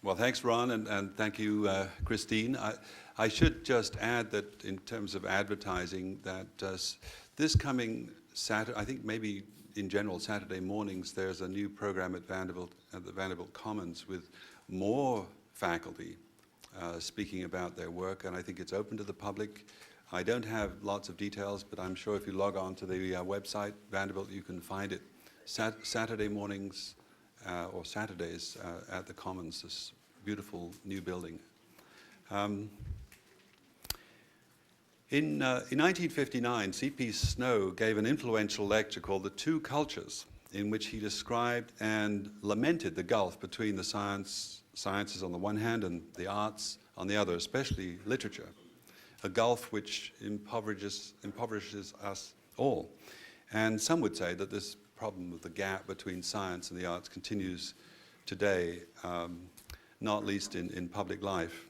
Well, thanks, Ron, and thank you, Christine. I should just add that in terms of advertising, that this coming Saturday, I think maybe in general Saturday mornings, there's a new program at Vanderbilt, at the Vanderbilt Commons, with more faculty speaking about their work, and I think it's open to the public. I don't have lots of details, but I'm sure if you log on to the website, Vanderbilt, you can find it. Saturday mornings or Saturdays at the Commons, this beautiful new building. In 1959, C.P. Snow gave an influential lecture called The Two Cultures, in which he described and lamented the gulf between the sciences on the one hand and the arts on the other, especially literature, a gulf which impoverishes us all. And some would say that this problem of the gap between science and the arts continues today, not least in public life.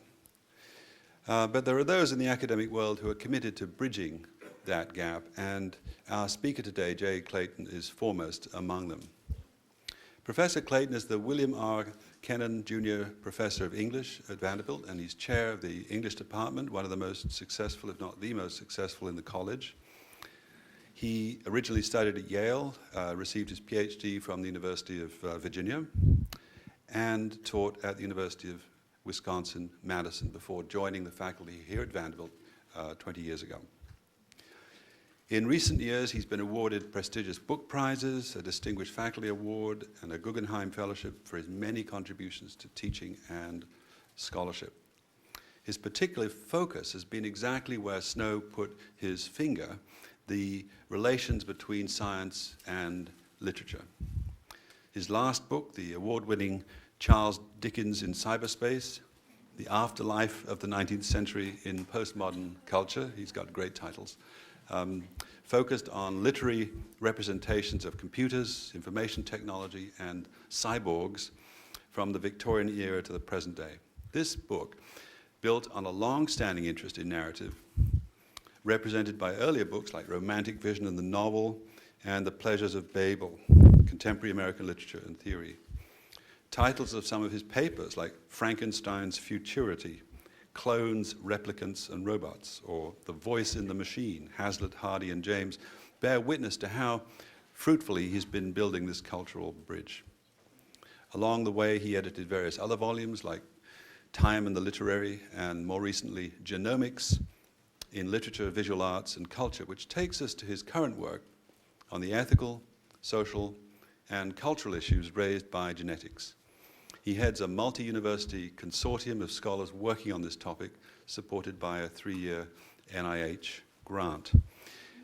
But there are those in the academic world who are committed to bridging that gap, and our speaker today, J. Clayton, is foremost among them. Professor Clayton is the William R. Kenan Jr. Professor of English at Vanderbilt, and he's chair of the English department, one of the most successful, if not the most successful in the college. He originally studied at Yale, received his PhD from the University of Virginia, and taught at the University of Wisconsin-Madison before joining the faculty here at Vanderbilt 20 years ago. In recent years, he's been awarded prestigious book prizes, a Distinguished Faculty Award, and a Guggenheim Fellowship for his many contributions to teaching and scholarship. His particular focus has been exactly where Snow put his finger, the relations between science and literature. His last book, the award-winning Charles Dickens in Cyberspace, The Afterlife of the 19th Century in Postmodern Culture, he's got great titles, focused on literary representations of computers, information technology, and cyborgs from the Victorian era to the present day. This book, built on a long-standing interest in narrative, represented by earlier books like Romantic Vision and the Novel, and The Pleasures of Babel, Contemporary American Literature and Theory. Titles of some of his papers, like Frankenstein's Futurity, Clones, Replicants, and Robots, or The Voice in the Machine, Hazlitt, Hardy, and James, bear witness to how fruitfully he's been building this cultural bridge. Along the way, he edited various other volumes, like Time and the Literary, and more recently, Genomics in Literature, Visual Arts, and Culture, which takes us to his current work on the ethical, social, and cultural issues raised by genetics. He heads a multi-university consortium of scholars working on this topic, supported by a 3-year NIH grant.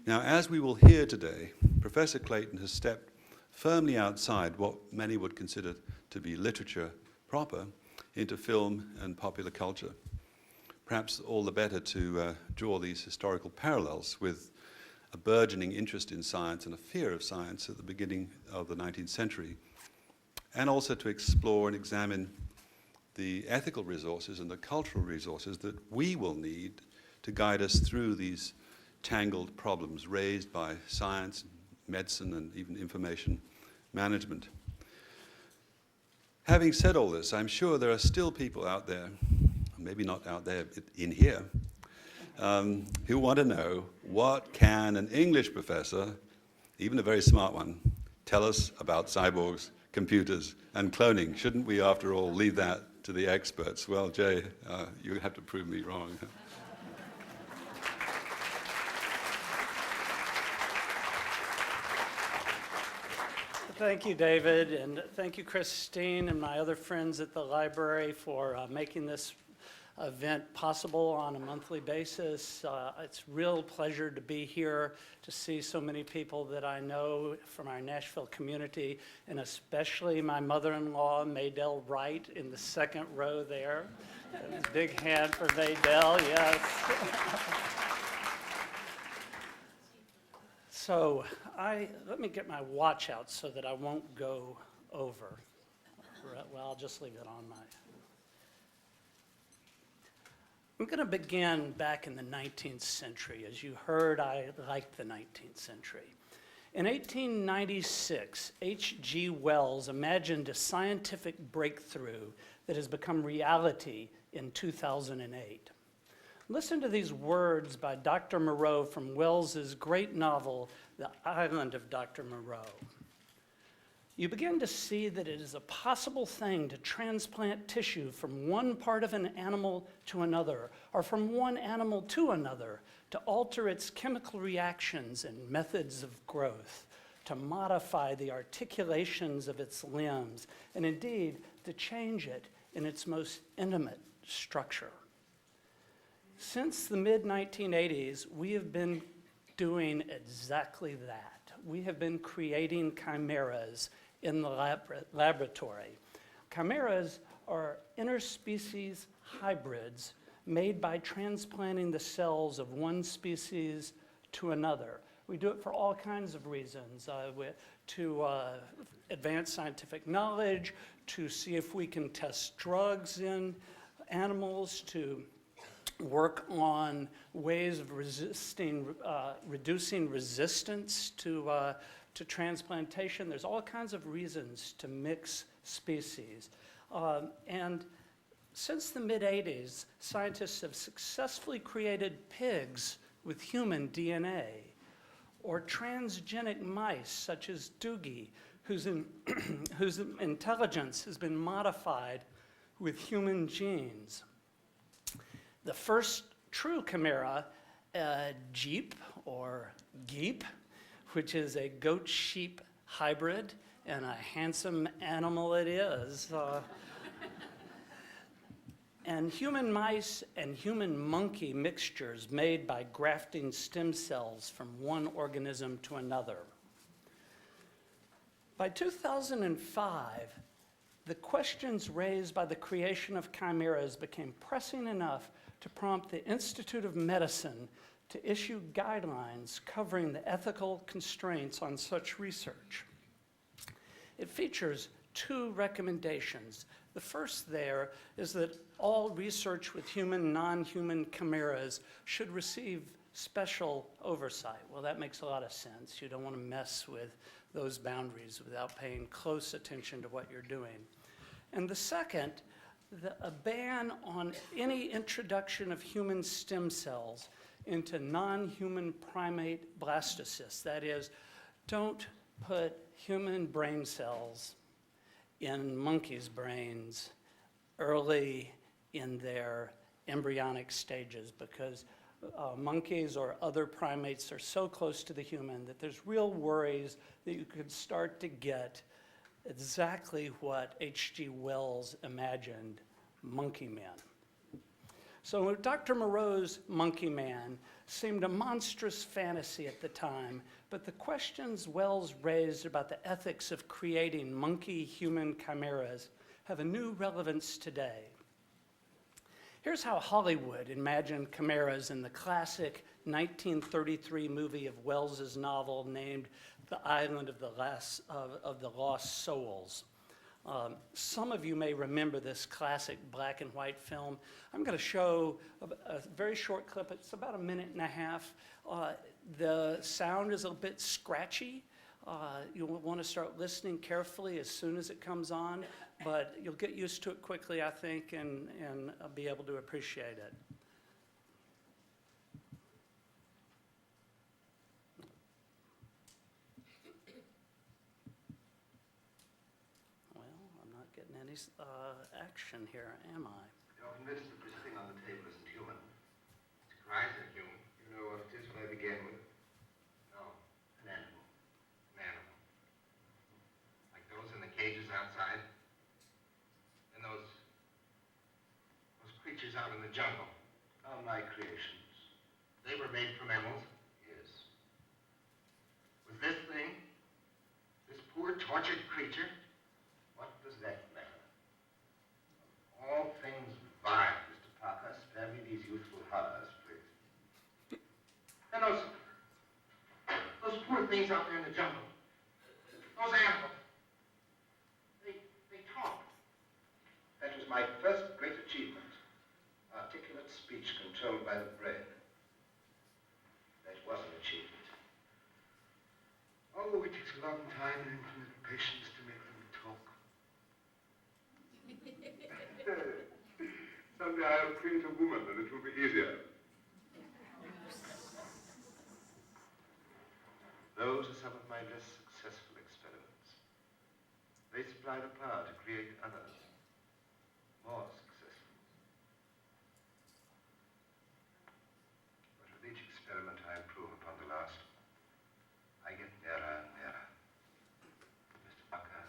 Now, as we will hear today, Professor Clayton has stepped firmly outside what many would consider to be literature proper into film and popular culture. Perhaps all the better to draw these historical parallels with a burgeoning interest in science and a fear of science at the beginning of the 19th century, and also to explore and examine the ethical resources and the cultural resources that we will need to guide us through these tangled problems raised by science, medicine, and even information management. Having said all this, I'm sure there are still people out there, maybe not out there in here, who want to know, what can an English professor, even a very smart one, tell us about cyborgs, computers, and cloning? Shouldn't we, after all, leave that to the experts? Well, Jay, you have to prove me wrong. Thank you, David, and thank you, Christine, and my other friends at the library for making this event possible on a monthly basis. It's a real pleasure to be here, to see so many people that I know from our Nashville community, and especially my mother-in-law, Maydell Wright, in the second row there. A big hand for Maydell, yes. So let me get my watch out so that I won't go over. Well, I'll just leave it on my... I'm going to begin back in the 19th century. As you heard, I like the 19th century. In 1896, H.G. Wells imagined a scientific breakthrough that has become reality in 2008. Listen to these words by Dr. Moreau from Wells's great novel, The Island of Dr. Moreau. You begin to see that it is a possible thing to transplant tissue from one part of an animal to another, or from one animal to another, to alter its chemical reactions and methods of growth, to modify the articulations of its limbs, and indeed to change it in its most intimate structure. Since the mid-1980s, we have been doing exactly that. We have been creating chimeras in the laboratory. Chimeras are interspecies hybrids made by transplanting the cells of one species to another. We do it for all kinds of reasons, to advance scientific knowledge, to see if we can test drugs in animals, to work on ways of reducing resistance to transplantation. There's all kinds of reasons to mix species. And since the mid-'80s, scientists have successfully created pigs with human DNA, or transgenic mice such as Doogie, whose intelligence has been modified with human genes. The first true chimera, Jeep or Geep, which is a goat-sheep hybrid, and a handsome animal it is. And human mice and human monkey mixtures made by grafting stem cells from one organism to another. By 2005, the questions raised by the creation of chimeras became pressing enough to prompt the Institute of Medicine to issue guidelines covering the ethical constraints on such research. It features two recommendations. The first there is that all research with human, non-human chimeras should receive special oversight. Well, that makes a lot of sense. You don't want to mess with those boundaries without paying close attention to what you're doing. And the second, a ban on any introduction of human stem cells into non-human primate blastocysts. That is, don't put human brain cells in monkeys' brains early in their embryonic stages, because monkeys or other primates are so close to the human that there's real worries that you could start to get exactly what H.G. Wells imagined, monkey men. So Dr. Moreau's Monkey Man seemed a monstrous fantasy at the time, but the questions Wells raised about the ethics of creating monkey-human chimeras have a new relevance today. Here's how Hollywood imagined chimeras in the classic 1933 movie of Wells's novel named The Island of the Lost Souls. Some of you may remember this classic black and white film. I'm going to show a very short clip. It's about a minute and a half. The sound is a bit scratchy. You'll want to start listening carefully as soon as it comes on, but you'll get used to it quickly, I think, and be able to appreciate it. Any action here, am I? You're convinced that this thing on the table isn't human. Its cries are human. You know what it is when I began with? No, an animal. An animal. Like those in the cages outside. And those creatures out in the jungle. Are my creations. They were made from animals? Yes. Was this thing, this poor tortured creature, what does that matter? All things vile, Mr. Parker. Spare me these youthful horrors, please. And those poor things out there in the jungle, those animals, they talk. That was my first great achievement. Articulate speech controlled by the brain. That was an achievement. Oh, Preferably I'll create a woman and it will be easier. Those are some of my less successful experiments. They supply the power to create others, more successful. But with each experiment I improve upon the last, I get nearer and nearer. Mr. Bucker,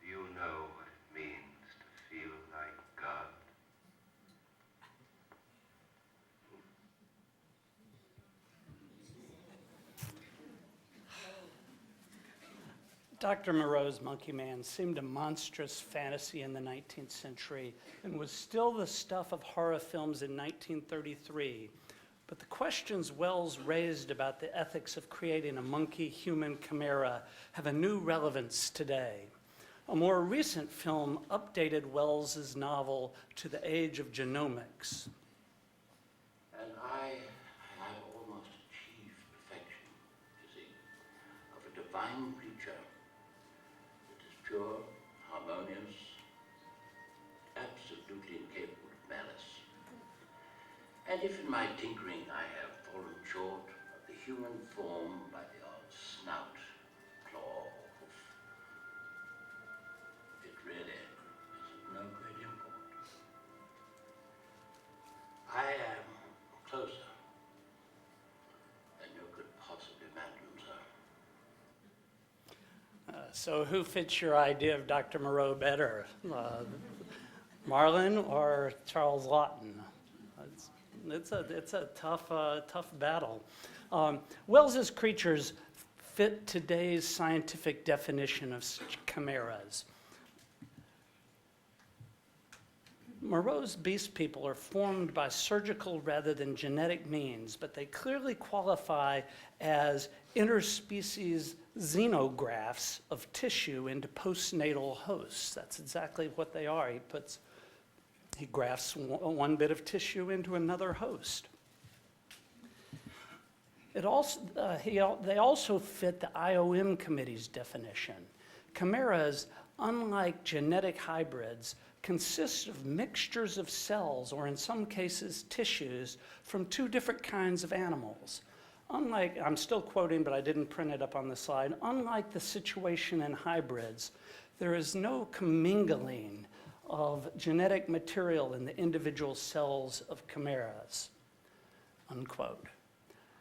do you know what it means to feel like God? Dr. Moreau's Monkey Man seemed a monstrous fantasy in the 19th century and was still the stuff of horror films in 1933. But the questions Wells raised about the ethics of creating a monkey-human chimera have a new relevance today. A more recent film updated Wells's novel to the age of genomics. And I have almost achieved perfection, you see, of a divine creature that is pure, harmonious, absolutely incapable of malice. And if in my tinkering I have fallen short of the human form by the odd snout, claw, or hoof, it really is of no great import. I am closer than you could possibly imagine, sir. So who fits your idea of Dr. Moreau better, Marlin or Charles Lawton? It's a tough battle. Wells's creatures fit today's scientific definition of chimeras. Moreau's beast people are formed by surgical rather than genetic means, but they clearly qualify as interspecies xenografts of tissue into postnatal hosts. That's exactly what they are. He grafts one bit of tissue into another host. They also fit the IOM committee's definition. Chimeras, unlike genetic hybrids, consist of mixtures of cells, or in some cases tissues, from two different kinds of animals. Unlike, I'm still quoting, but I didn't print it up on the slide, unlike the situation in hybrids, there is no commingling of genetic material in the individual cells of chimeras, unquote.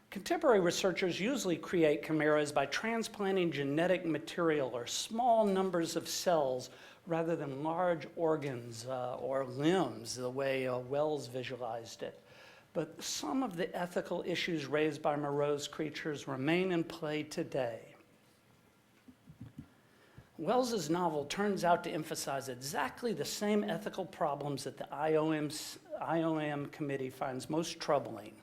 Contemporary researchers usually create chimeras by transplanting genetic material or small numbers of cells rather than large organs or limbs, the way Wells visualized it. But some of the ethical issues raised by Moreau's creatures remain in play today. Wells's novel turns out to emphasize exactly the same ethical problems that the IOM committee finds most troubling.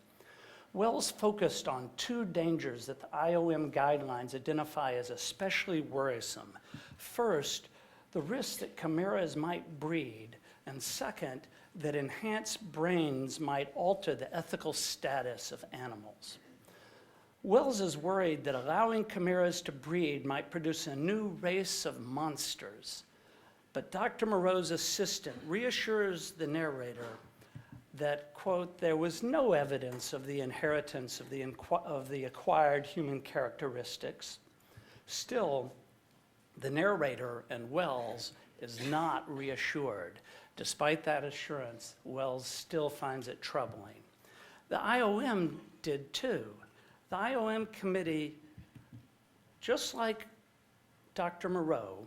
Wells focused on two dangers that the IOM guidelines identify as especially worrisome. First, the risk that chimeras might breed, and second, that enhanced brains might alter the ethical status of animals. Wells is worried that allowing chimeras to breed might produce a new race of monsters. But Dr. Moreau's assistant reassures the narrator that, quote, there was no evidence of the inheritance of the acquired human characteristics. Still, the narrator and Wells is not reassured. Despite that assurance, Wells still finds it troubling. The IOM did too. The IOM committee, just like Dr. Moreau,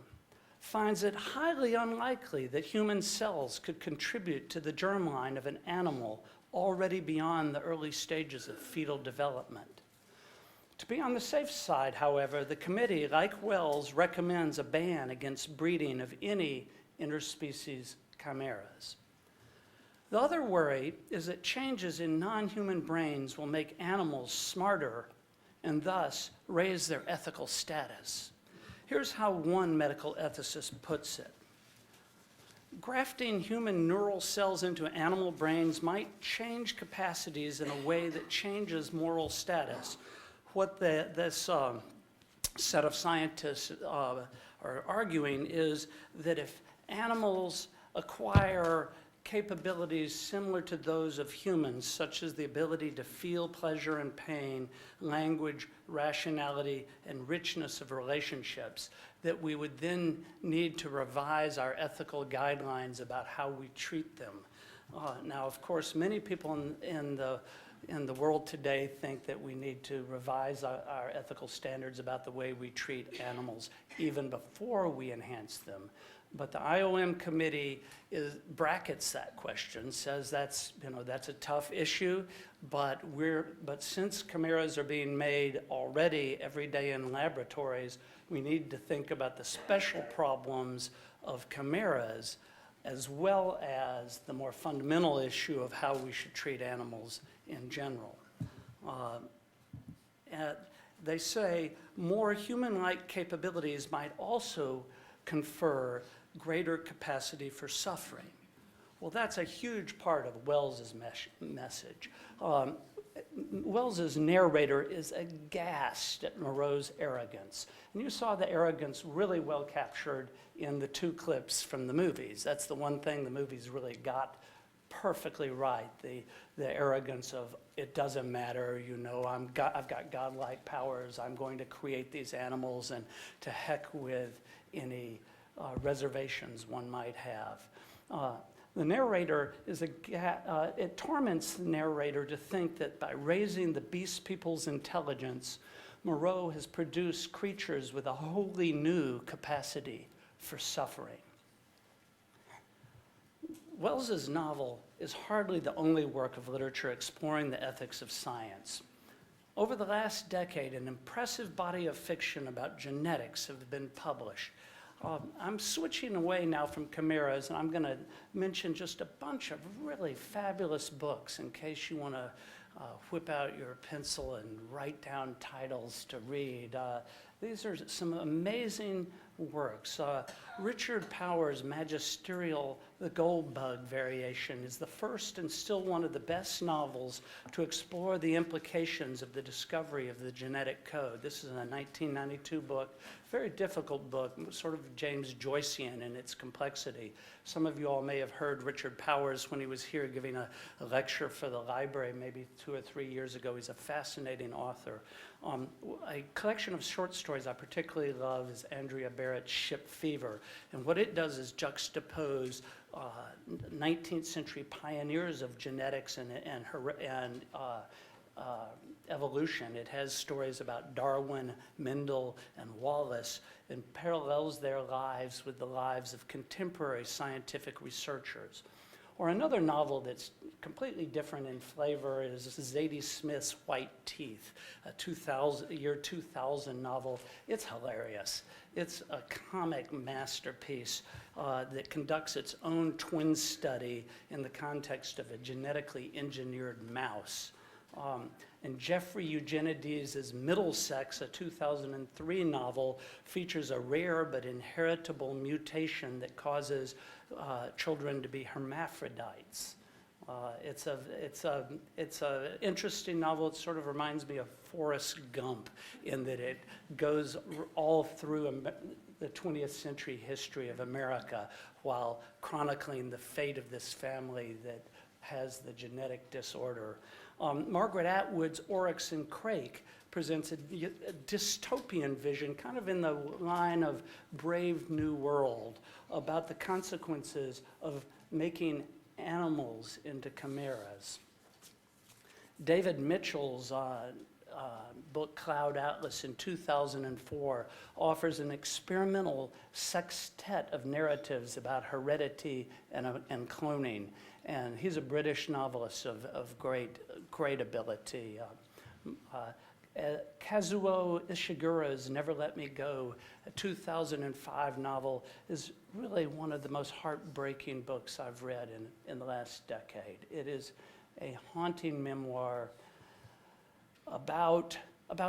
finds it highly unlikely that human cells could contribute to the germline of an animal already beyond the early stages of fetal development. To be on the safe side, however, the committee, like Wells, recommends a ban against breeding of any interspecies chimeras. The other worry is that changes in non-human brains will make animals smarter and thus raise their ethical status. Here's how one medical ethicist puts it. Grafting human neural cells into animal brains might change capacities in a way that changes moral status. What this set of scientists are arguing is that if animals acquire capabilities similar to those of humans, such as the ability to feel pleasure and pain, language, rationality, and richness of relationships, that we would then need to revise our ethical guidelines about how we treat them. Now, of course, many people in the world today think that we need to revise our ethical standards about the way we treat animals even before we enhance them. But the IOM committee brackets that question, says that's a tough issue, but since chimeras are being made already every day in laboratories, we need to think about the special problems of chimeras as well as the more fundamental issue of how we should treat animals in general. They say more human-like capabilities might also confer greater capacity for suffering. Well, that's a huge part of Wells's message. Wells's narrator is aghast at Moreau's arrogance. And you saw the arrogance really well captured in the 2 clips from the movies. That's the one thing the movies really got perfectly right, the arrogance of, it doesn't matter, I've got godlike powers, I'm going to create these animals, and to heck with any reservations one might have. The narrator it torments the narrator to think that by raising the beast people's intelligence, Moreau has produced creatures with a wholly new capacity for suffering. Wells's novel is hardly the only work of literature exploring the ethics of science. Over the last decade, an impressive body of fiction about genetics have been published. I'm switching away now from chimeras, and I'm going to mention just a bunch of really fabulous books in case you want to whip out your pencil and write down titles to read. These are some amazing works. Richard Powers' magisterial The Gold Bug variation is the first and still one of the best novels to explore the implications of the discovery of the genetic code. This is a 1992 book, very difficult book, sort of James Joycean in its complexity. Some of you all may have heard Richard Powers when he was here giving a lecture for the library maybe 2 or 3 years ago. He's a fascinating author. A collection of short stories I particularly love is Andrea Barrett's Ship Fever. And what it does is juxtapose 19th century pioneers of genetics and evolution. It has stories about Darwin, Mendel, and Wallace, and parallels their lives with the lives of contemporary scientific researchers. Or another novel that's completely different in flavor is Zadie Smith's White Teeth, a year 2000 novel. It's hilarious. It's a comic masterpiece that conducts its own twin study in the context of a genetically engineered mouse. And Jeffrey Eugenides' Middlesex, a 2003 novel, features a rare but inheritable mutation that causes children to be hermaphrodites. It's an interesting novel. It sort of reminds me of Forrest Gump in that it goes all through the 20th century history of America while chronicling the fate of this family that has the genetic disorder. Margaret Atwood's Oryx and Crake presents a dystopian vision, kind of in the line of Brave New World, about the consequences of making animals into chimeras. David Mitchell's book Cloud Atlas in 2004 offers an experimental sextet of narratives about heredity and cloning. And he's a British novelist of great ability. Kazuo Ishigura's Never Let Me Go, a 2005 novel, is really one of the most heartbreaking books I've read in the last decade. It is a haunting memoir about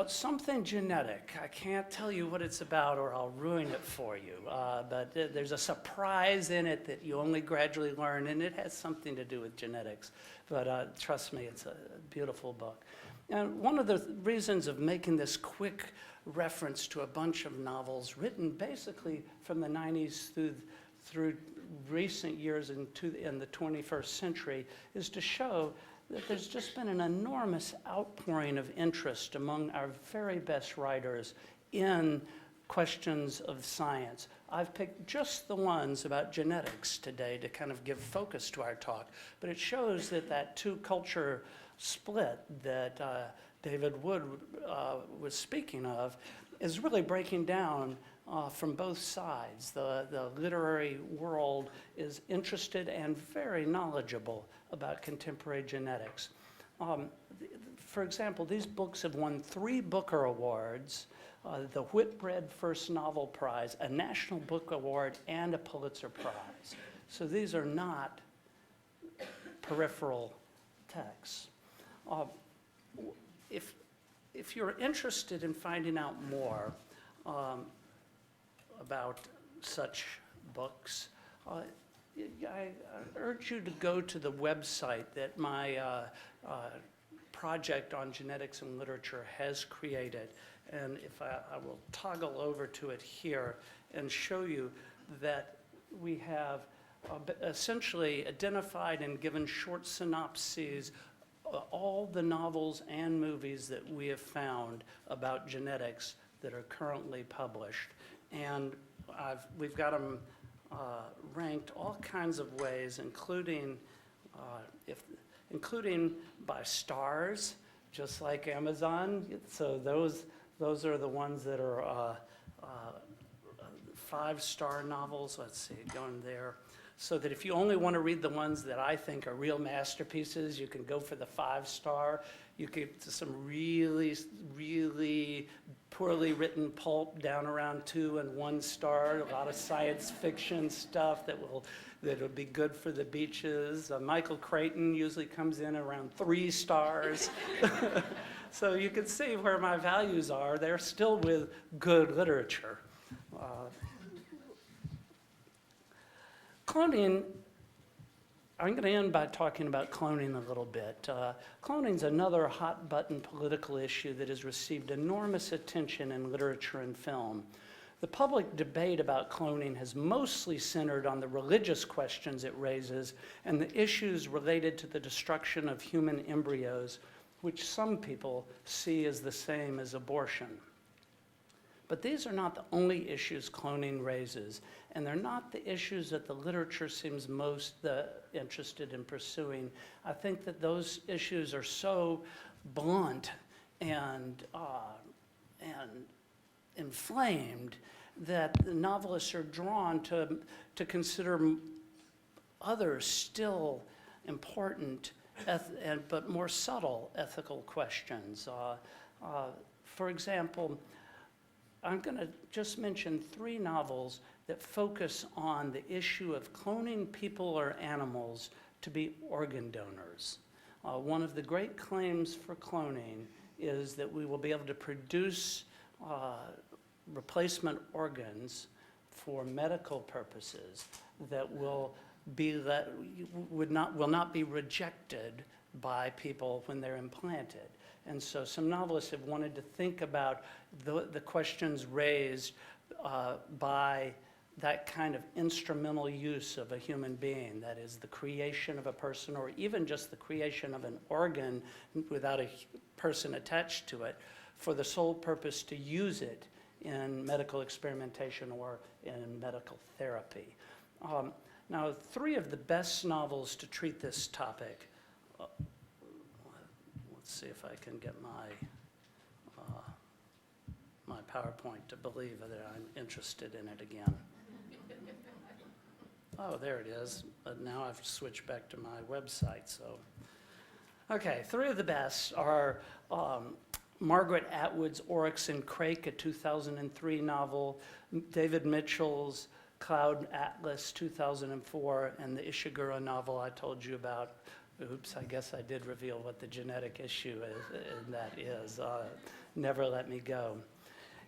something genetic. I can't tell you what it's about or I'll ruin it for you, but there's a surprise in it that you only gradually learn, and it has something to do with genetics. But trust me, it's a beautiful book. And one of the reasons of making this quick reference to a bunch of novels written basically from the 90s through recent years in the 21st century is to show that there's just been an enormous outpouring of interest among our very best writers in questions of science. I've picked just the ones about genetics today to kind of give focus to our talk, but it shows that that two-culture split that David Wood was speaking of is really breaking down from both sides. The literary world is interested and very knowledgeable about contemporary genetics. For example, these books have won 3 Booker Awards, the Whitbread First Novel Prize, a National Book Award, and a Pulitzer Prize. So these are not peripheral texts. If you're interested in finding out more about such books, I urge you to go to the website that my project on genetics and literature has created. And if I will toggle over to it here and show you that we have essentially identified and given short synopses all the novels and movies that we have found about genetics that are currently published. And we've got them ranked all kinds of ways, including by stars, just like Amazon. So those are the ones that are 5-star novels. Let's see, going there. So that if you only want to read the ones that I think are real masterpieces, you can go for the 5-star. You get some really, really poorly written pulp down around 2 and 1 star. A lot of science fiction stuff that'll be good for the beaches. Michael Clayton usually comes in around 3 stars. So you can see where my values are. They're still with good literature. Cloning, I'm going to end by talking about cloning a little bit. Cloning is another hot-button political issue that has received enormous attention in literature and film. The public debate about cloning has mostly centered on the religious questions it raises and the issues related to the destruction of human embryos, which some people see as the same as abortion. But these are not the only issues cloning raises, and they're not the issues that the literature seems most interested in pursuing. I think that those issues are so blunt and inflamed that the novelists are drawn to consider other still important but more subtle ethical questions. For example, I'm going to just mention 3 novels that focus on the issue of cloning people or animals to be organ donors. One of the great claims for cloning is that we will be able to produce replacement organs for medical purposes that will not be rejected by people when they're implanted. And so some novelists have wanted to think about the questions raised by that kind of instrumental use of a human being, that is the creation of a person or even just the creation of an organ without a person attached to it for the sole purpose to use it in medical experimentation or in medical therapy. Now, 3 of the best novels to treat this topic, let's see if I can get my PowerPoint to believe that I'm interested in it again. Oh, there it is. But now I've switched back to my website. So, okay, 3 of the best are Margaret Atwood's Oryx and Crake, a 2003 novel, David Mitchell's Cloud Atlas, 2004, and the Ishiguro novel I told you about. Oops, I guess I did reveal what the genetic issue is, and that is Never Let Me Go.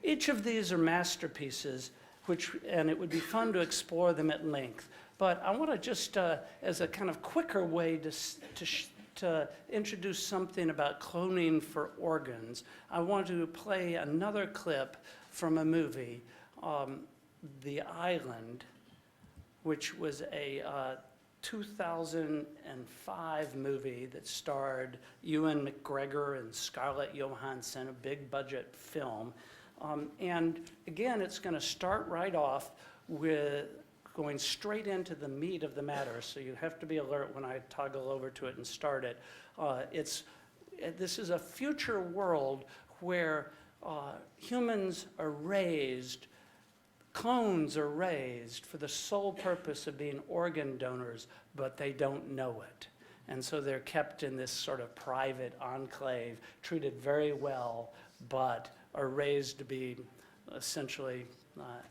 Each of these are masterpieces, and it would be fun to explore them at length. But I want to just, as a kind of quicker way to introduce something about cloning for organs, I want to play another clip from a movie, The Island, which was a 2005 movie that starred Ewan McGregor and Scarlett Johansson, a big budget film. And again, it's going to start right off with going straight into the meat of the matter, so you have to be alert when I toggle over to it and start it. This is a future world where humans are raised, clones are raised for the sole purpose of being organ donors, but they don't know it. And so they're kept in this sort of private enclave, treated very well, but are raised to be essentially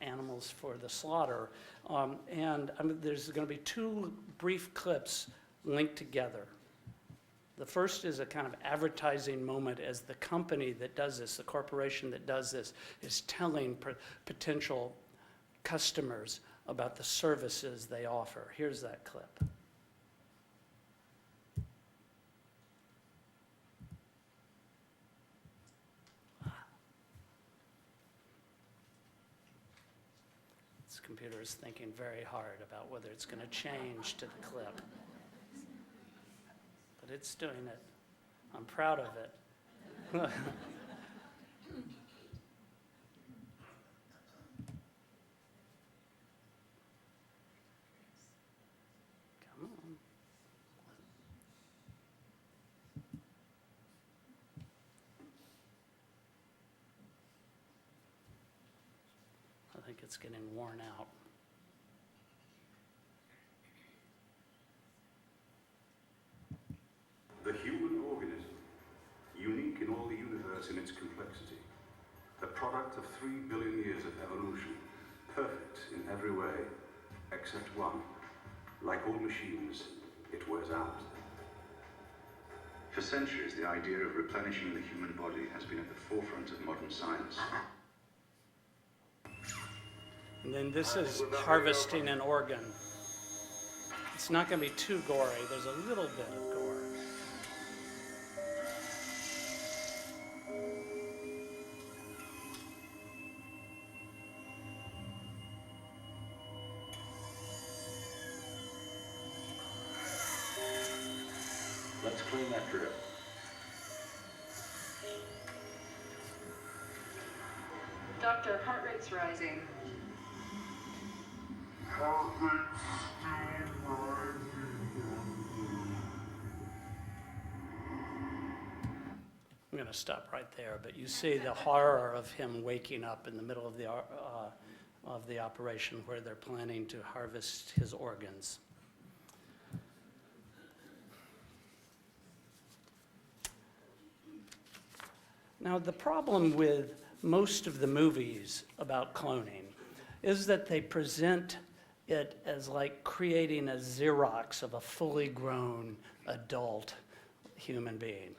animals for the slaughter. There's going to be two brief clips linked together. The first is a kind of advertising moment as the company that does this, the corporation that does this, is telling potential customers about the services they offer. Here's that clip. This computer is thinking very hard about whether it's going to change to the clip. But it's doing it. I'm proud of it. Come on. I think it's getting worn out. The human organism, unique in all the universe in its complexity, the product of 3 billion years of evolution, perfect in every way, except one. Like all machines, it wears out. For centuries, the idea of replenishing the human body has been at the forefront of modern science. And then this is harvesting an organ. It's not going to be too gory. There's a little bit of gore. Let's clean that drip. Doctor, heart rate's rising. I'm going to stop right there, but you see the horror of him waking up in the middle of the operation where they're planning to harvest his organs. Now, the problem with most of the movies about cloning is that they present it as like creating a Xerox of a fully grown adult human being.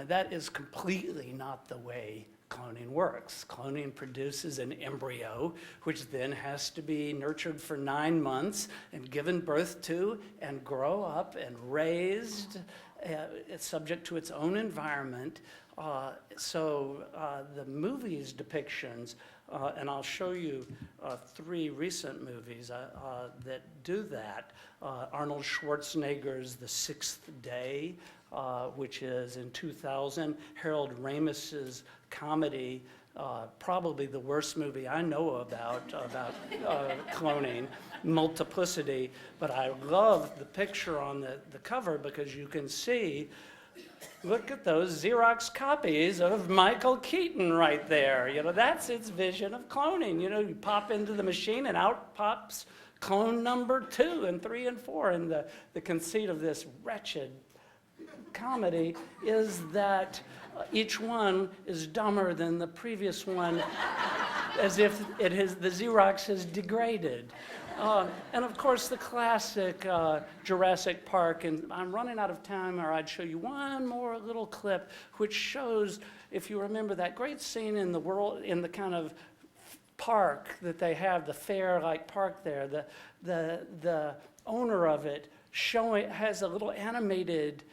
That is completely not the way cloning works. Cloning produces an embryo, which then has to be nurtured for 9 months and given birth to and grow up and raised. It's subject to its own environment. So the movie's depictions, and I'll show you 3 recent movies that do that. Arnold Schwarzenegger's The Sixth Day, which is in 2000. Harold Ramis's comedy, probably the worst movie I know about cloning, Multiplicity. But I love the picture on the cover because you can see, look at those Xerox copies of Michael Keaton right there. You know, that's its vision of cloning. You know, you pop into the machine and out pops clone number 2 and 3 and 4. And the conceit of this wretched comedy is that each one is dumber than the previous one, as if the Xerox has degraded. And of course, the classic Jurassic Park, and I'm running out of time, or I'd show you one more little clip, which shows, if you remember that great scene in the kind of park that they have, the fair-like park there, the owner of it has a little animated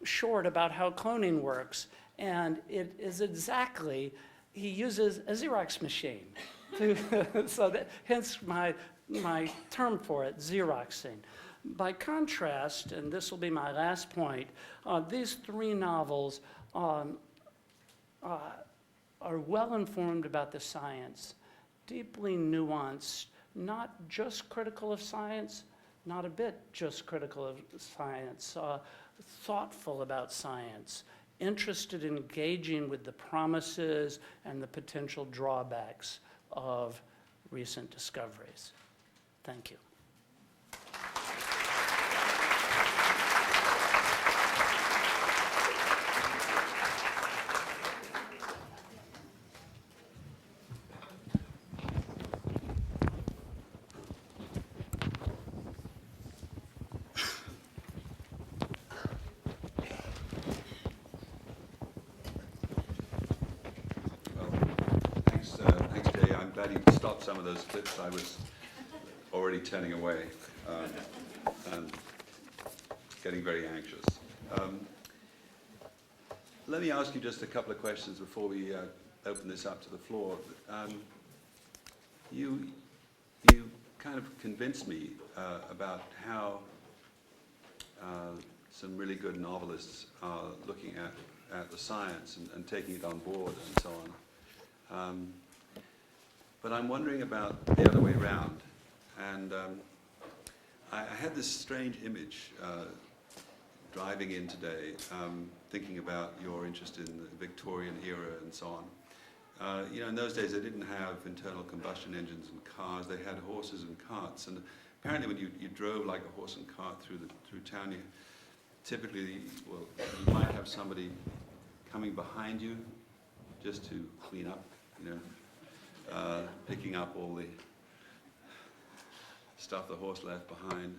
short about how cloning works, and it is exactly, he uses a Xerox machine. So that, hence my term for it, Xeroxing. By contrast, and this will be my last point, these three novels are well informed about the science, deeply nuanced, not just critical of science, not a bit just critical of science, thoughtful about science, interested in engaging with the promises and the potential drawbacks of recent discoveries. Thank you. Thanks, Jay. I'm glad you stopped some of those clips I was already turning away and getting very anxious. Let me ask you just a couple of questions before we open this up to the floor. You kind of convinced me about how some really good novelists are looking at the science and taking it on board and so on. But I'm wondering about the other way around. And I had this strange image driving in today, thinking about your interest in the Victorian era and so on. You know, in those days they didn't have internal combustion engines and cars, they had horses and carts. And apparently when you drove like a horse and cart through town, you typically, well, you might have somebody coming behind you just to clean up, you know, picking up all the stuff the horse left behind.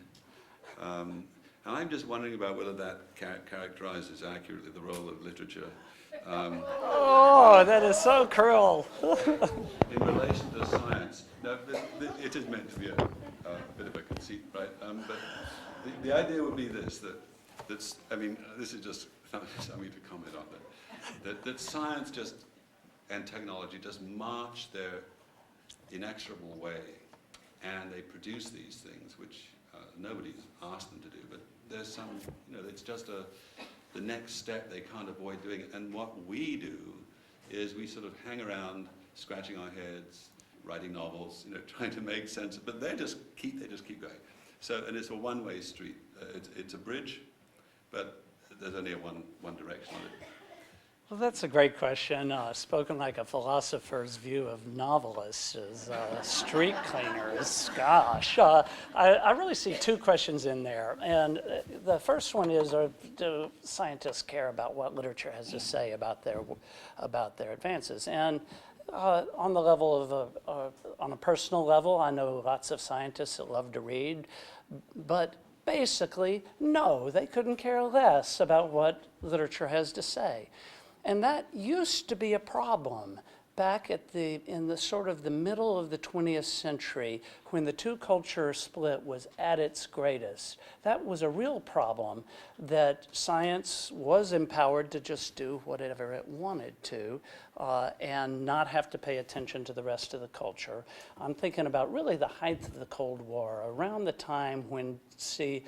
And I'm just wondering about whether that characterizes accurately the role of literature. Oh, that is so cruel. In relation to science. No, it is meant to be a bit of a conceit, right? But the idea would be this, that's, I mean, this is just something to comment on, that science just, and technology just march their inexorable way, and they produce these things which nobody's asked them to do, but there's some, you know, it's just the next step, they can't avoid doing it. And what we do is we sort of hang around, scratching our heads, writing novels, you know, trying to make sense, but they just keep going. So, and it's a one-way street. It's a bridge, but there's only a one direction of it. Well, that's a great question. Spoken like a philosopher's view of novelists as street cleaners. Gosh, I really see two questions in there. And the first one is, do scientists care about what literature has to say about their advances? And on the level of, on a personal level, I know lots of scientists that love to read, but basically, no, they couldn't care less about what literature has to say. And that used to be a problem back in the sort of the middle of the 20th century, when the two culture split was at its greatest. That was a real problem, that science was empowered to just do whatever it wanted to and not have to pay attention to the rest of the culture. I'm thinking about really the height of the Cold War, around the time when C.P.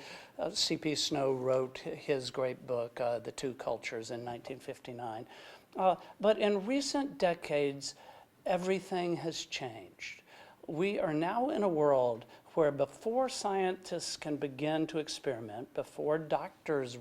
Snow wrote his great book, The Two Cultures, in 1959. But in recent decades, everything has changed. We are now in a world where before scientists can begin to experiment, before doctors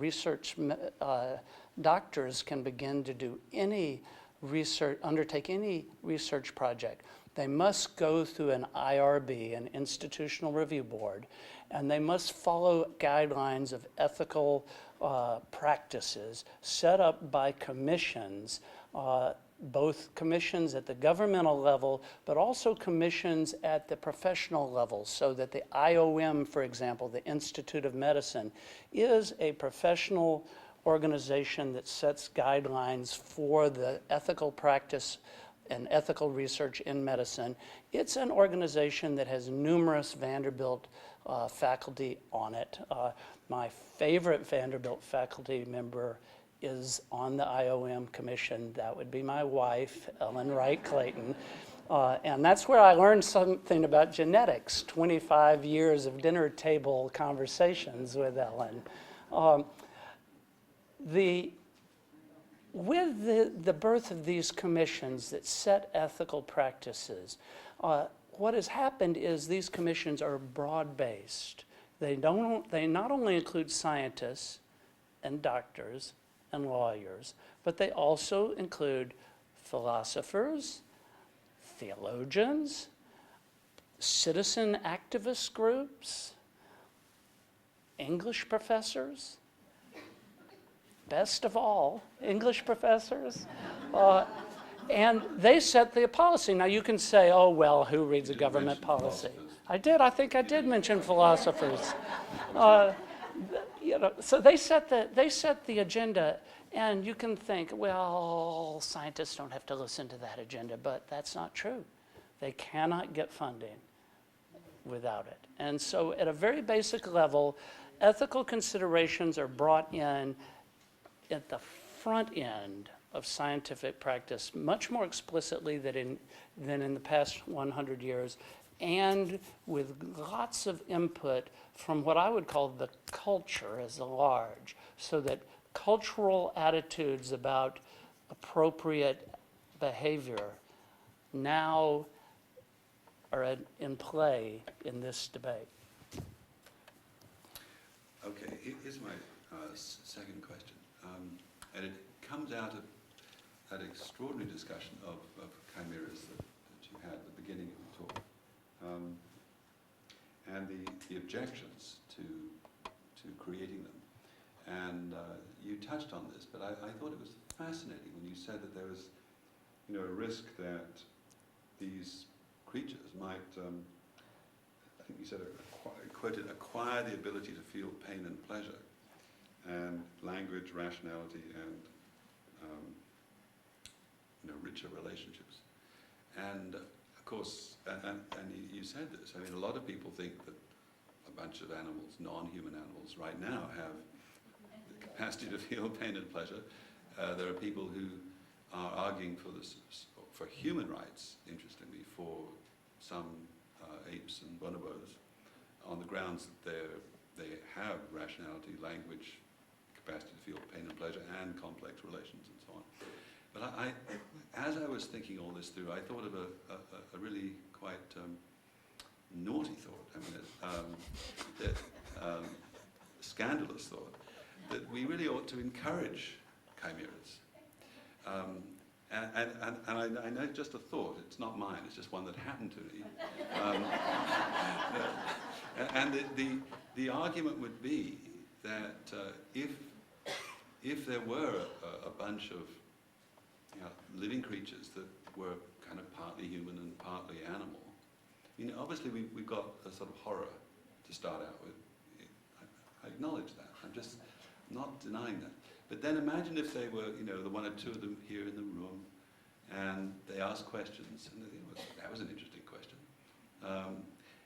can begin to do any research, undertake any research project, they must go through an IRB, an Institutional Review Board, and they must follow guidelines of ethical practices set up by commissions, both commissions at the governmental level, but also commissions at the professional level, so that the IOM, for example, the Institute of Medicine, is a professional organization that sets guidelines for the ethical practice and ethical research in medicine. It's an organization that has numerous Vanderbilt faculty on it. My favorite Vanderbilt faculty member is on the IOM commission. That would be my wife, Ellen Wright Clayton. And that's where I learned something about genetics, 25 years of dinner table conversations with Ellen. With the birth of these commissions that set ethical practices, what has happened is these commissions are broad-based. They not only include scientists and doctors and lawyers, but they also include philosophers, theologians, citizen activist groups, English professors, best of all, English professors. And they set the policy. Now you can say, oh, well, who reads a government policy? I think I did mention philosophers. So they set the agenda, and you can think, well, scientists don't have to listen to that agenda, but that's not true. They cannot get funding without it. And so at a very basic level, ethical considerations are brought in at the front end of scientific practice much more explicitly than in the past 100 years, and with lots of input from what I would call the culture as a large, so that cultural attitudes about appropriate behavior now are in play in this debate. Okay, here's my second question. And it comes out of that extraordinary discussion of chimeras that you had at the beginning of the talk, and the objections to creating them. And you touched on this, but I thought it was fascinating when you said that there was, a risk that these creatures might, I think you said, quoted, acquire the ability to feel pain and pleasure, and language, rationality, and richer relationships. And of course, and you said this, I mean, a lot of people think that a bunch of animals, non-human animals, right now have the capacity to feel pain and pleasure. There are people who are arguing for human rights, interestingly, for some apes and bonobos, on the grounds that they have rationality, language, capacity to feel pain and pleasure, and complex relations, and so on. But as I was thinking all this through, I thought of a really quite naughty thought. I mean, scandalous thought, that we really ought to encourage chimeras. And I know just a thought, it's not mine, it's just one that happened to me. And the argument would be that if there were a bunch of living creatures that were kind of partly human and partly animal, obviously we've got a sort of horror to start out with. I acknowledge that, I'm just not denying that. But then imagine if they were, the one or two of them here in the room, and they ask questions, and that was an interesting question.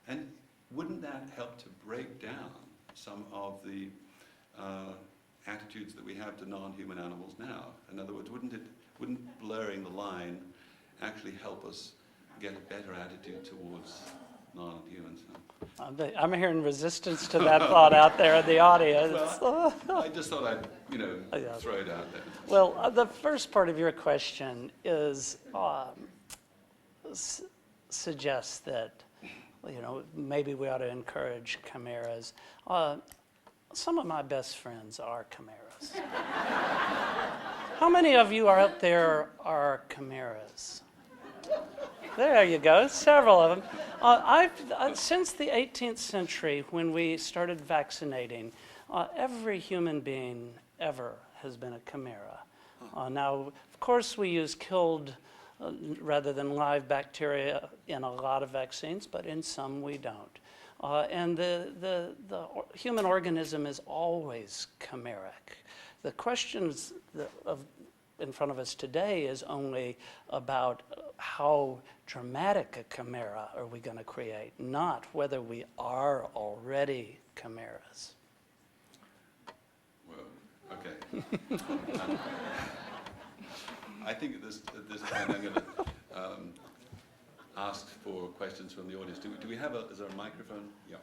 And wouldn't that help to break down some of the attitudes that we have to non-human animals now? In other words, wouldn't blurring the line actually help us get a better attitude towards non-humans? I'm hearing resistance to that thought out there in the audience. Well, I just thought I'd, throw it out there. Well, the first part of your question is suggests that, maybe we ought to encourage chimeras. Some of my best friends are chimeras. How many of you out there are chimeras? There you go, several of them. Since the 18th century, when we started vaccinating, every human being ever has been a chimera. Now, of course, we use killed rather than live bacteria in a lot of vaccines, but in some we don't. And the human organism is always chimeric. The questions in front of us today is only about how dramatic a chimera are we going to create, not whether we are already chimeras. Well, okay. I think at this point I'm going to ask for questions from the audience. Do we have is there a microphone? Yeah.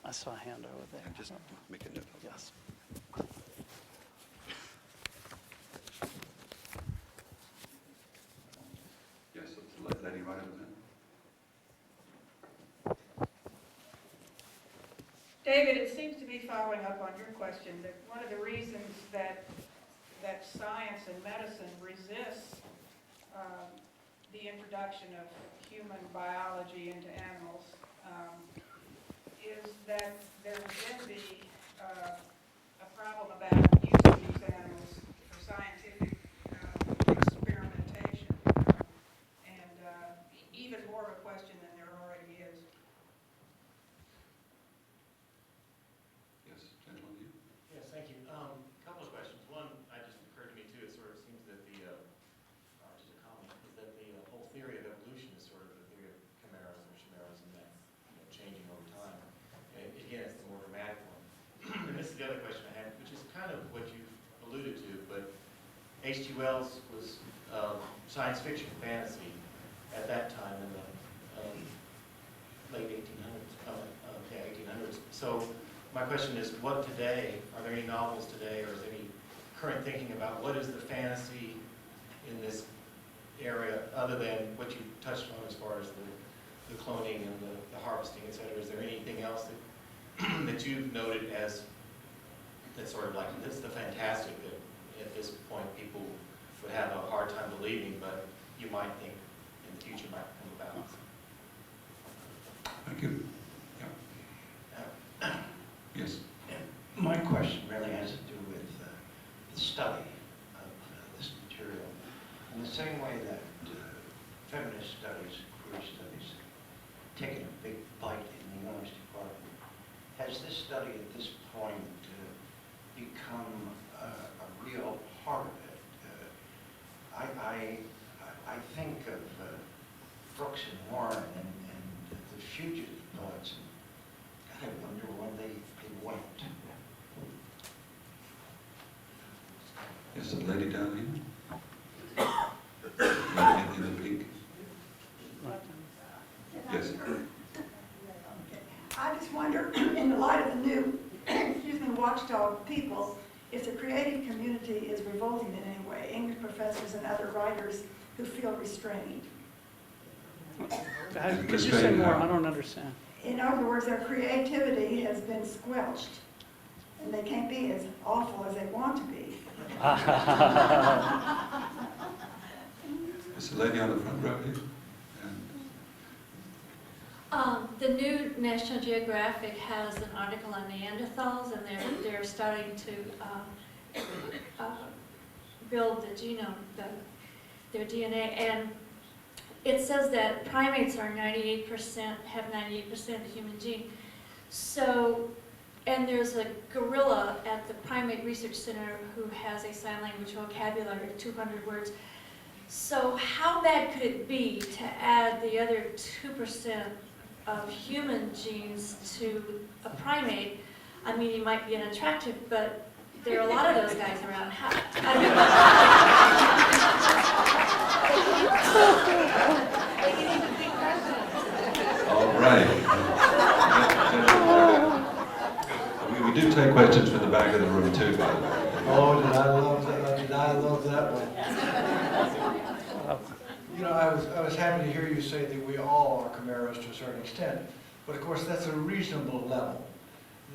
I saw a hand over there. Just make a note of it. Yes. Yes, it's the lady right over there. David, it seems to be following up on your question that one of the reasons that science and medicine resists the introduction of human biology into animals is that there would then be a problem about using these animals for scientific experimentation, and even more of a question than there already is. Yes, gentlemen, you. Yes, thank you. Couple of questions. One, just occurred to me too. It sort of seems that just a comment, is that the whole theory of evolution is sort of the theory of chimeras or chimeras, and that changing over time. And again, it's the more dramatic one. And this is the other question I had, which is kind of what you've alluded to, but H.G. Wells was science fiction, fantasy at that time in the late 1800s. 1800s. So my question is, what today, are there any novels today, or is there any current thinking about what is the fantasy in this area, other than what you touched on as far as the cloning and the harvesting, et cetera? Is there anything else that, that you've noted as, that's sort of like, that's the fantastic that at this point people would have a hard time believing, but you might think in the future might come about? Thank you. Yeah. Yes. My question really has to do with the study of this material. In the same way that feminist studies, queer studies, taken a big bite in the university department, has this study at this point become a real part of it? I think of Brooks and Warren and the fugitive poets, and I wonder when they went. Yes, the lady down here. Lady in the pink. Yes. I just wonder, in the light of the new, watchdog people, if the creative community is revolting in any way, English professors and other writers who feel restrained. Could you say more? I don't understand. In other words, their creativity has been squelched, and they can't be as awful as they want to be. There's a lady on the front row here. The new National Geographic has an article on Neanderthals, and they're starting to build the genome, their DNA, and it says that primates are 98%, have 98% of the human gene. So, and there's a gorilla at the Primate Research Center who has a sign language vocabulary of 200 words. So how bad could it be to add the other 2% of human genes to a primate? I mean, he might be unattractive, but there are a lot of those guys around. All right. We do take questions from the back of the room too, by the way. Oh, did I love that? Did I love that one? You know, I was happy to hear you say that we all are chimeras to a certain extent, but of course that's a reasonable level.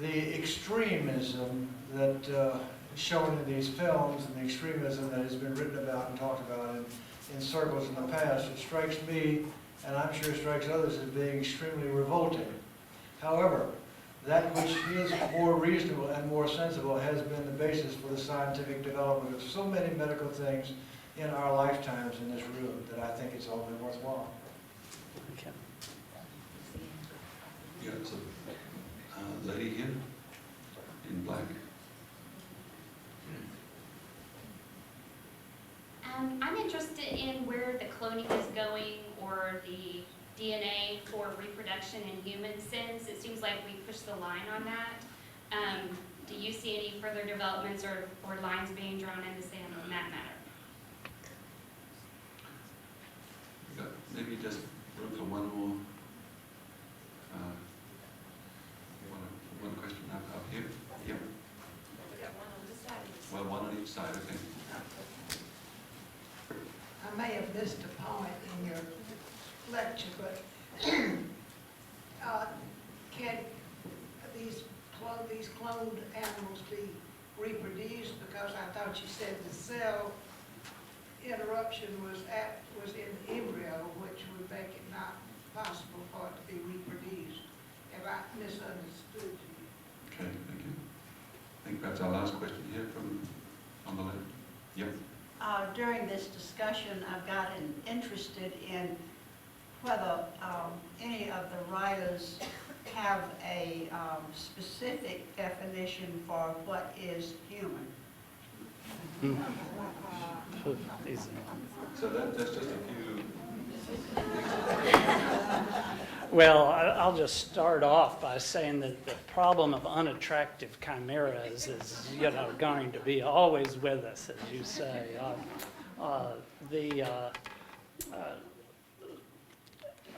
The extremism that is shown in these films and the extremism that has been written about and talked about in circles in the past, it strikes me, and I'm sure it strikes others, as being extremely revolting. However, that which is more reasonable and more sensible has been the basis for the scientific development of so many medical things in our lifetimes in this room that I think it's all been worthwhile. Okay. Yeah, so lady here in black. I'm interested in where the cloning is going, or the DNA for reproduction in humans, since it seems like we pushed the line on that. Do you see any further developments or lines being drawn in the sand on that matter? maybe just room for one more, one question up here. Yep. Well, one on each side, okay. I may have missed a point in your lecture, but can these cloned animals be reproduced? Because I thought you said the cell interruption was in the embryo, which would make it not possible for it to be reproduced. Have I misunderstood you? Okay, thank you. I think perhaps our last question here from on the left. Yep. During this discussion, I've gotten interested in whether any of the writers have a specific definition for what is human. So that's just a few. Well, I'll just start off by saying that the problem of unattractive chimeras is, going to be always with us, as you say.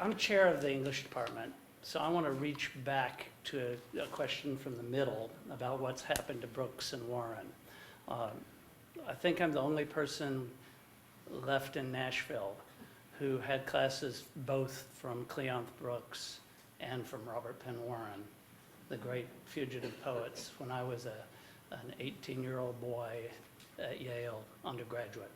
I'm chair of the English department, so I want to reach back to a question from the middle about what's happened to Brooks and Warren. I think I'm the only person left in Nashville who had classes both from Cleonth Brooks and from Robert Penn Warren, the great fugitive poets, when I was an 18-year-old boy at Yale undergraduate.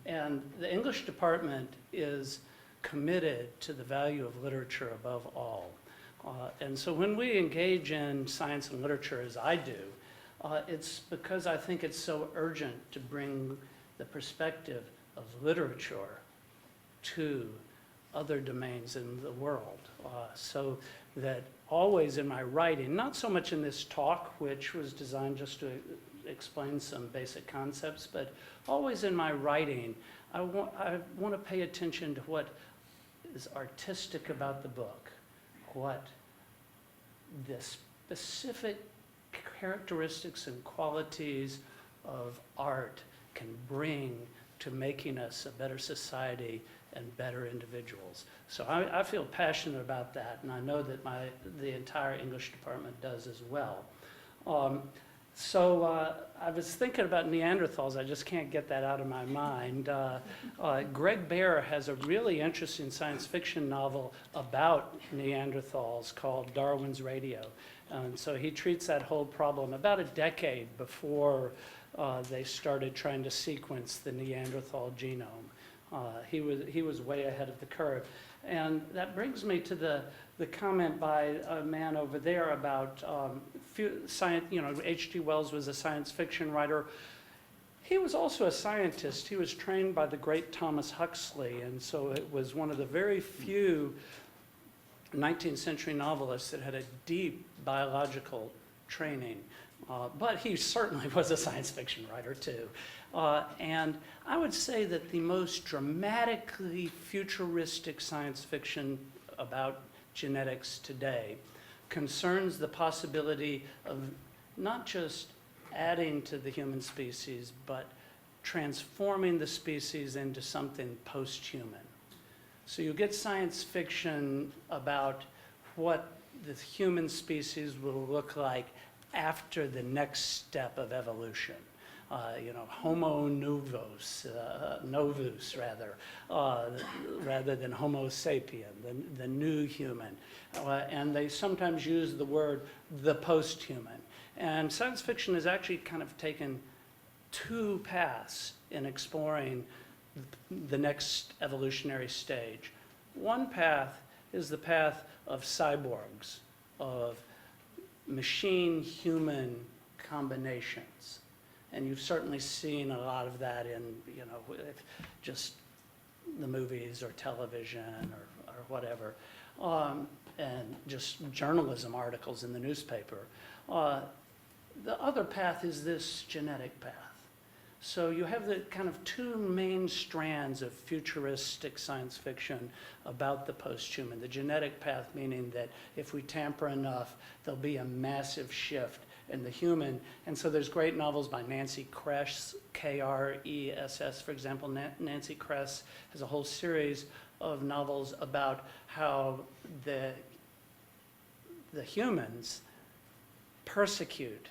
And the English department is committed to the value of literature above all. And so when we engage in science and literature, as I do, it's because I think it's so urgent to bring the perspective of literature to other domains in the world. So that always in my writing, not so much in this talk, which was designed just to explain some basic concepts, but always in my writing, I want to pay attention to what is artistic about the book, what the specific characteristics and qualities of art can bring to making us a better society and better individuals. So I feel passionate about that, and I know that the entire English department does as well. I was thinking about Neanderthals. I just can't get that out of my mind. Greg Bear has a really interesting science fiction novel about Neanderthals called Darwin's Radio. And so he treats that whole problem about a decade before they started trying to sequence the Neanderthal genome. He was way ahead of the curve. And that brings me to the comment by a man over there about science. H.G. Wells was a science fiction writer. He was also a scientist. He was trained by the great Thomas Huxley, and so it was one of the very few 19th century novelists that had a deep biological training. But he certainly was a science fiction writer too. And I would say that the most dramatically futuristic science fiction about genetics today concerns the possibility of not just adding to the human species, but transforming the species into something post-human. So you get science fiction about what the human species will look like after the next step of evolution. Homo novus rather than Homo sapien, the new human. And they sometimes use the word the post-human. And science fiction has actually kind of taken two paths in exploring the next evolutionary stage. One path is the path of cyborgs, of machine-human combinations. And you've certainly seen a lot of that in, just the movies or television or whatever, and just journalism articles in the newspaper. The other path is this genetic path. So you have the kind of two main strands of futuristic science fiction about the post-human. The genetic path, meaning that if we tamper enough, there'll be a massive shift in the human. And so there's great novels by Nancy Kress, Kress, for example. Nancy Kress has a whole series of novels about how the humans persecute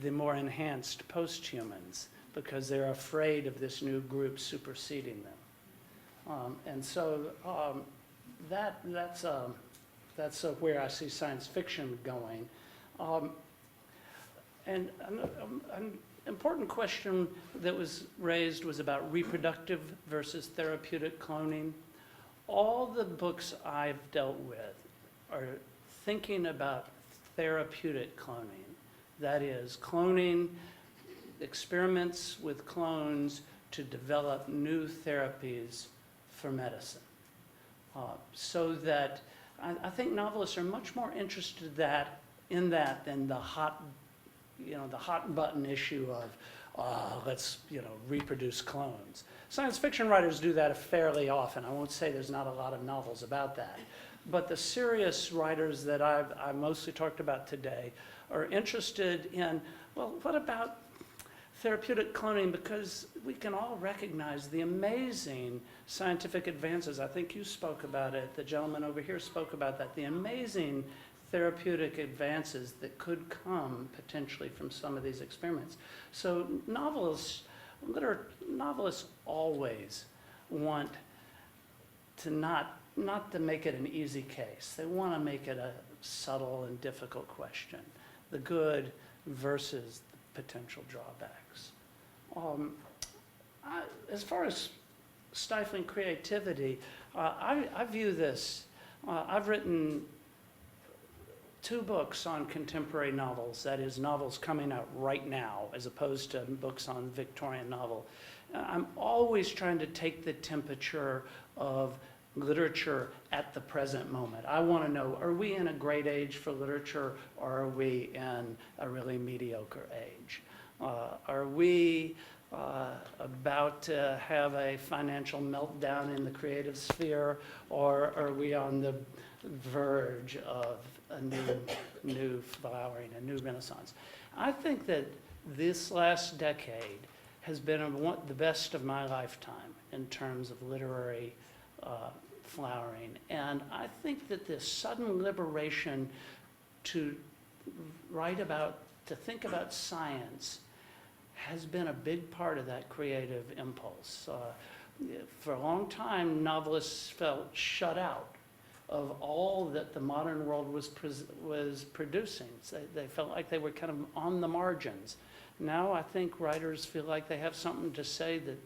the more enhanced post-humans because they're afraid of this new group superseding them. And so that's where I see science fiction going. And an important question that was raised was about reproductive versus therapeutic cloning. All the books I've dealt with are thinking about therapeutic cloning. That is, cloning, experiments with clones to develop new therapies for medicine. So that I think novelists are much more interested in that than the hot button issue of let's reproduce clones. Science fiction writers do that fairly often. I won't say there's not a lot of novels about that. But the serious writers that I mostly talked about today are interested in, well, what about therapeutic cloning? Because we can all recognize the amazing scientific advances. I think you spoke about it. The gentleman over here spoke about that. The amazing therapeutic advances that could come potentially from some of these experiments. So novelists always want to not to make it an easy case. They want to make it a subtle and difficult question. The good versus the potential drawbacks. As far as stifling creativity, I view this, I've written 2 books on contemporary novels, that is, novels coming out right now, as opposed to books on Victorian novel. I'm always trying to take the temperature of literature at the present moment. I want to know, are we in a great age for literature, or are we in a really mediocre age? Are we about to have a financial meltdown in the creative sphere, or are we on the verge of a new flowering, a new renaissance? I think that this last decade has been the best of my lifetime in terms of literary flowering. And I think that this sudden liberation to think about science has been a big part of that creative impulse. For a long time, novelists felt shut out of all that the modern world was producing. They felt like they were kind of on the margins. Now I think writers feel like they have something to say that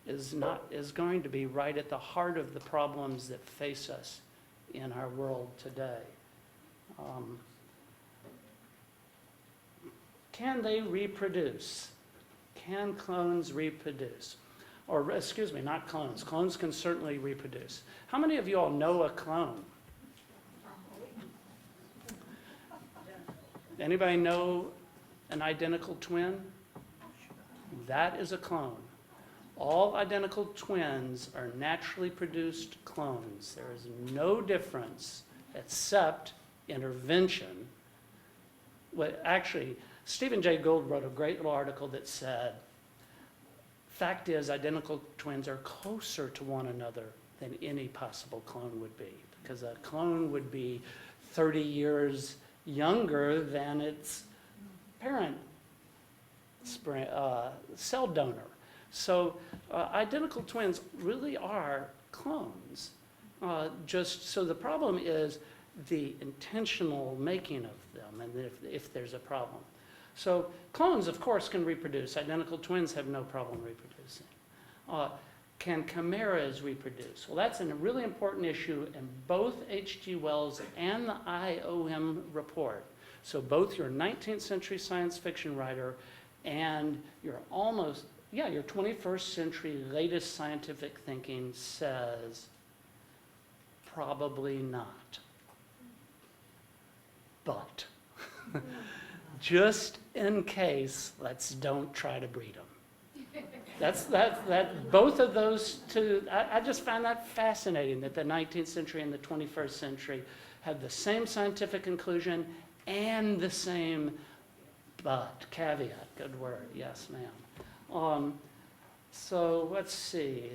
is going to be right at the heart of the problems that face us in our world today. Can they reproduce? Can clones reproduce? Or, excuse me, not clones. Clones can certainly reproduce. How many of you all know a clone? Anybody know an identical twin? That is a clone. All identical twins are naturally produced clones. There is no difference except intervention. Well, actually, Stephen Jay Gould wrote a great little article that said, fact is, identical twins are closer to one another than any possible clone would be, because a clone would be 30 years younger than its parent cell donor. So identical twins really are clones. So the problem is the intentional making of them, and if there's a problem. So clones, of course, can reproduce. Identical twins have no problem reproducing. Can chimeras reproduce? Well, that's a really important issue in both H.G. Wells and the IOM report. So both your 19th century science fiction writer and your 21st century latest scientific thinking says probably not. But just in case, don't try to breed them. Both of those two, I just find that fascinating that the 19th century and the 21st century had the same scientific conclusion and the same but, caveat, good word, yes ma'am. So let's see.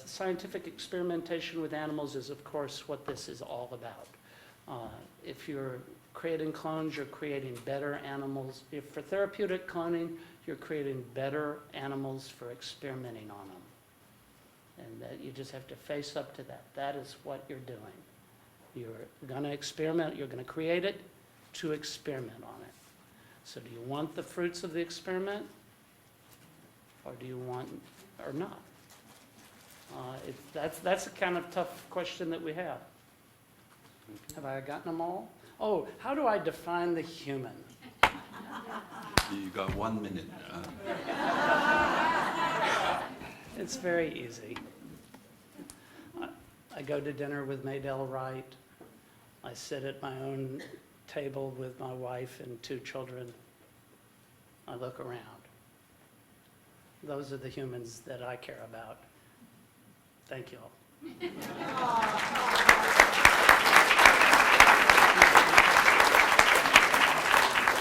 Scientific experimentation with animals is, of course, what this is all about. If you're creating clones, you're creating better animals. If for therapeutic cloning, you're creating better animals for experimenting on them. And that you just have to face up to that. That is what you're doing. You're going to experiment, you're going to create it to experiment on it. So do you want the fruits of the experiment? Or do you want, or not? That's a kind of tough question that we have. Have I gotten them all? Oh, how do I define the human? You got 1 minute. It's very easy. I go to dinner with Maydell Wright. I sit at my own table with my wife and 2 children. I look around. Those are the humans that I care about. Thank you all.